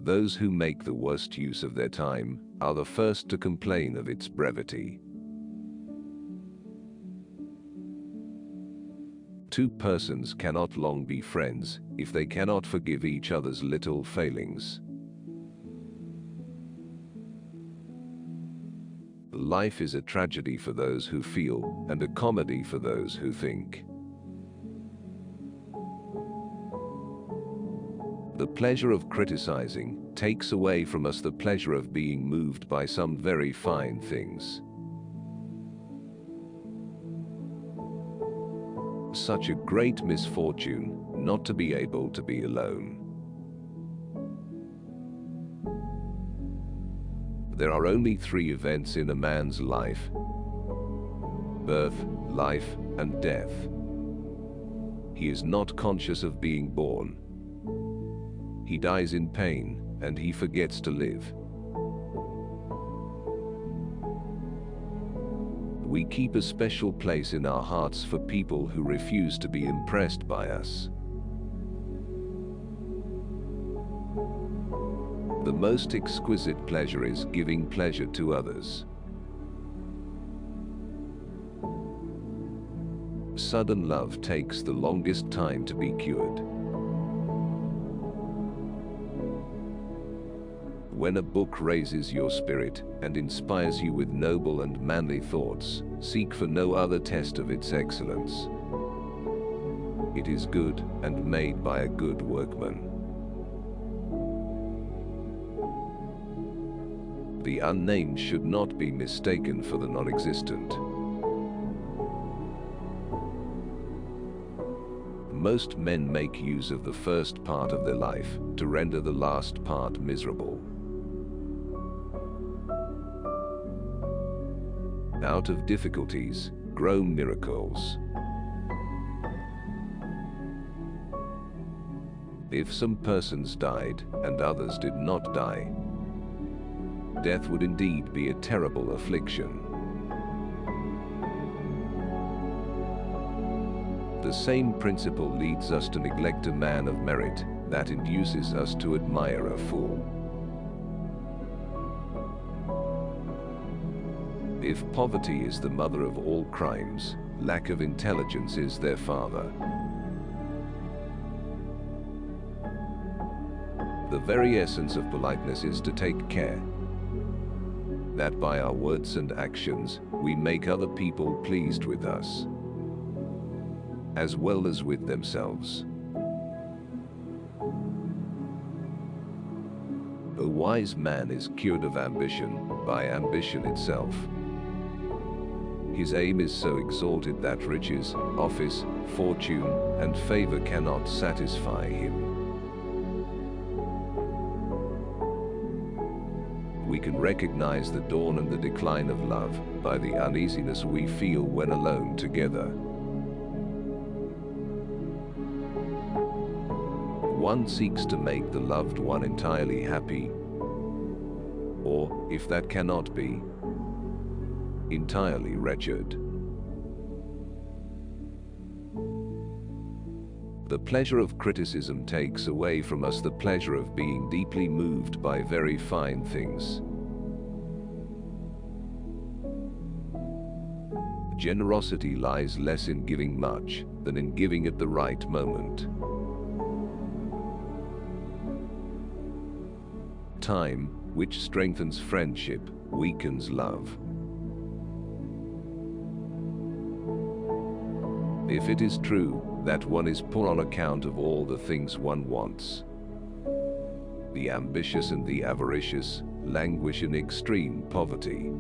Those who make the worst use of their time are the first to complain of its brevity. Two persons cannot long be friends if they cannot forgive each other's little failings. Life is a tragedy for those who feel, and a comedy for those who think. The pleasure of criticizing takes away from us the pleasure of being moved by some very fine things. Such a great misfortune not to be able to be alone. There are only three events in a man's life: birth, life, and death. He is not conscious of being born. He dies in pain, and he forgets to live. We keep a special place in our hearts for people who refuse to be impressed by us. The most exquisite pleasure is giving pleasure to others. Sudden love takes the longest time to be cured. When a book raises your spirit and inspires you with noble and manly thoughts, seek for no other test of its excellence. It is good and made by a good workman. The unnamed should not be mistaken for the non-existent. Most men make use of the first part of their life to render the last part miserable. Out of difficulties grow miracles. If some persons died and others did not die, death would indeed be a terrible affliction. The same principle leads us to neglect a man of merit that induces us to admire a fool. If poverty is the mother of all crimes, lack of intelligence is their father. The very essence of politeness is to take care that by our words and actions we make other people pleased with us, as well as with themselves. A wise man is cured of ambition by ambition itself. His aim is so exalted that riches, office, fortune, and favor cannot satisfy him. We can recognize the dawn and the decline of love by the uneasiness we feel when alone together. One seeks to make the loved one entirely happy, or, if that cannot be, entirely wretched. The pleasure of criticism takes away from us the pleasure of being deeply moved by very fine things. Generosity lies less in giving much than in giving at the right moment. Time, which strengthens friendship, weakens love. If it is true that one is poor on account of all the things one wants, the ambitious and the avaricious languish in extreme poverty.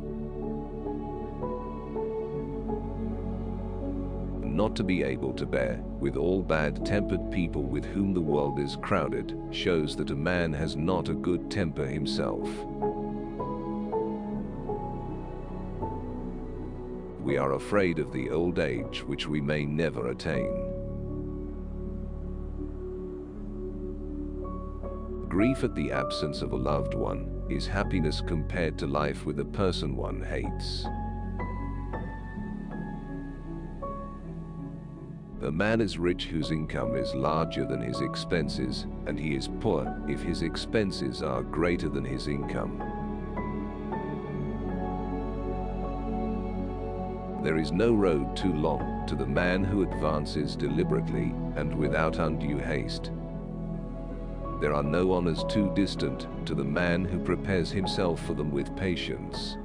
Not to be able to bear with all bad-tempered people with whom the world is crowded shows that a man has not a good temper himself. We are afraid of the old age which we may never attain. Grief at the absence of a loved one is happiness compared to life with a person one hates. A man is rich whose income is larger than his expenses, and he is poor if his expenses are greater than his income. There is no road too long to the man who advances deliberately and without undue haste. There are no honors too distant to the man who prepares himself for them with patience.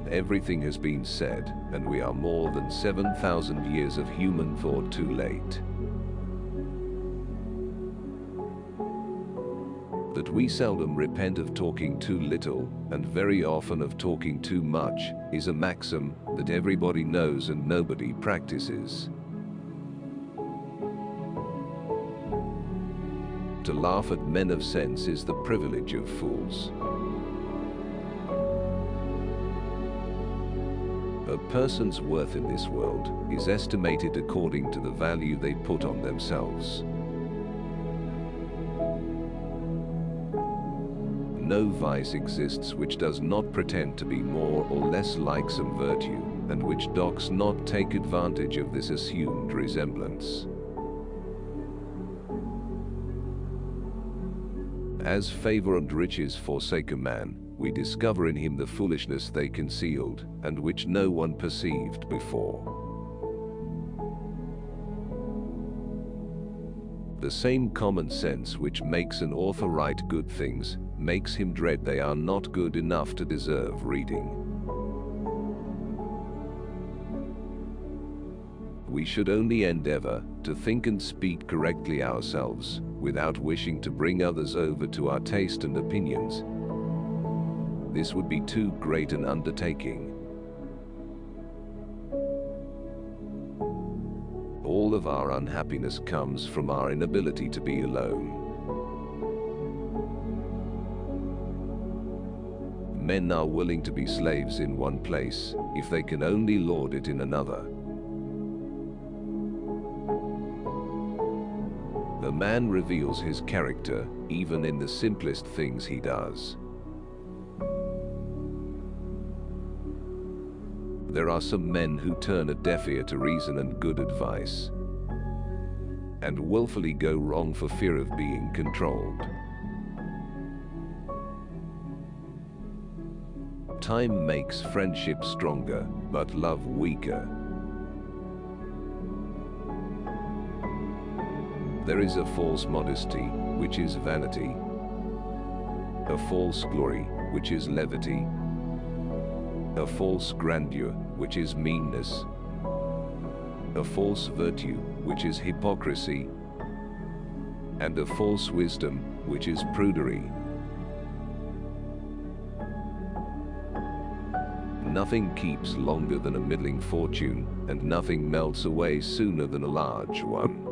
Everything has been said, and we are more than 7,000 years of human thought too late. That we seldom repent of talking too little, and very often of talking too much, is a maxim that everybody knows and nobody practices. To laugh at men of sense is the privilege of fools. A person's worth in this world is estimated according to the value they put on themselves. No vice exists which does not pretend to be more or less like some virtue, and which does not take advantage of this assumed resemblance. As favor and riches forsake a man, we discover in him the foolishness they concealed, and which no one perceived before. The same common sense which makes an author write good things, makes him dread they are not good enough to deserve reading. We should only endeavor to think and speak correctly ourselves, without wishing to bring others over to our taste and opinions. This would be too great an undertaking. All of our unhappiness comes from our inability to be alone. Men are willing to be slaves in one place, if they can only lord it in another. A man reveals his character, even in the simplest things he does. There are some men who turn a deaf ear to reason and good advice, and willfully go wrong for fear of being controlled. Time makes friendship stronger, but love weaker. There is a false modesty, which is vanity, a false glory, which is levity, a false grandeur, which is meanness, a false virtue, which is hypocrisy, and a false wisdom, which is prudery. Nothing keeps longer than a middling fortune, and nothing melts away sooner than a large one.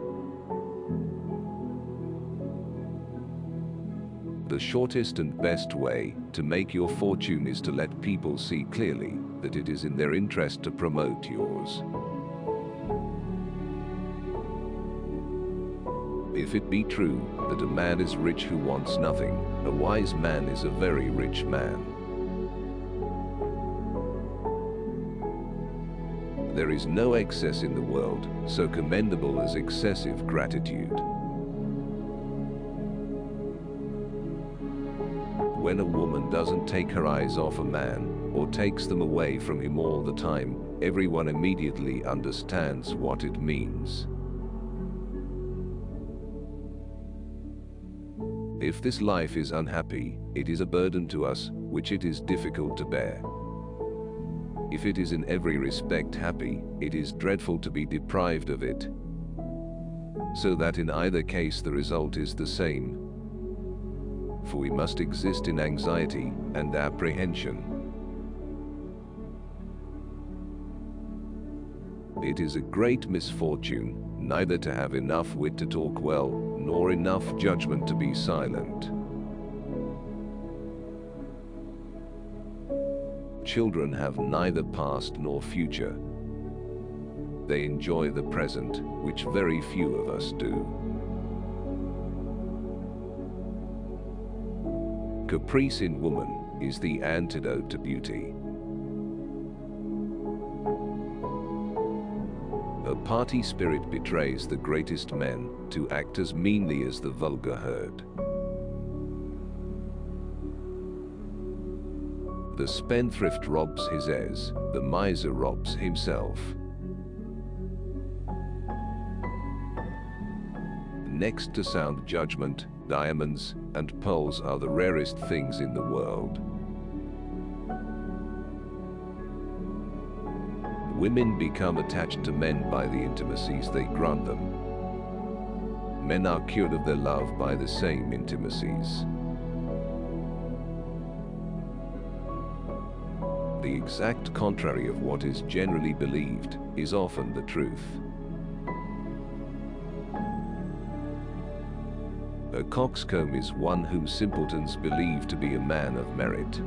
The shortest and best way to make your fortune is to let people see clearly that it is in their interest to promote yours. If it be true that a man is rich who wants nothing, a wise man is a very rich man. There is no excess in the world so commendable as excessive gratitude. When a woman doesn't take her eyes off a man, or takes them away from him all the time, everyone immediately understands what it means. If this life is unhappy, it is a burden to us, which it is difficult to bear. If it is in every respect happy, it is dreadful to be deprived of it. So that in either case the result is the same. For we must exist in anxiety and apprehension. It is a great misfortune neither to have enough wit to talk well, nor enough judgment to be silent. Children have neither past nor future. They enjoy the present, which very few of us do. Caprice in woman is the antidote to beauty. A party spirit betrays the greatest men to act as meanly as the vulgar herd. The spendthrift robs his heirs, the miser robs himself. Next to sound judgment, diamonds and pearls are the rarest things in the world. Women become attached to men by the intimacies they grant them. Men are cured of their love by the same intimacies. The exact contrary of what is generally believed is often the truth. A coxcomb is one whom simpletons believe to be a man of merit.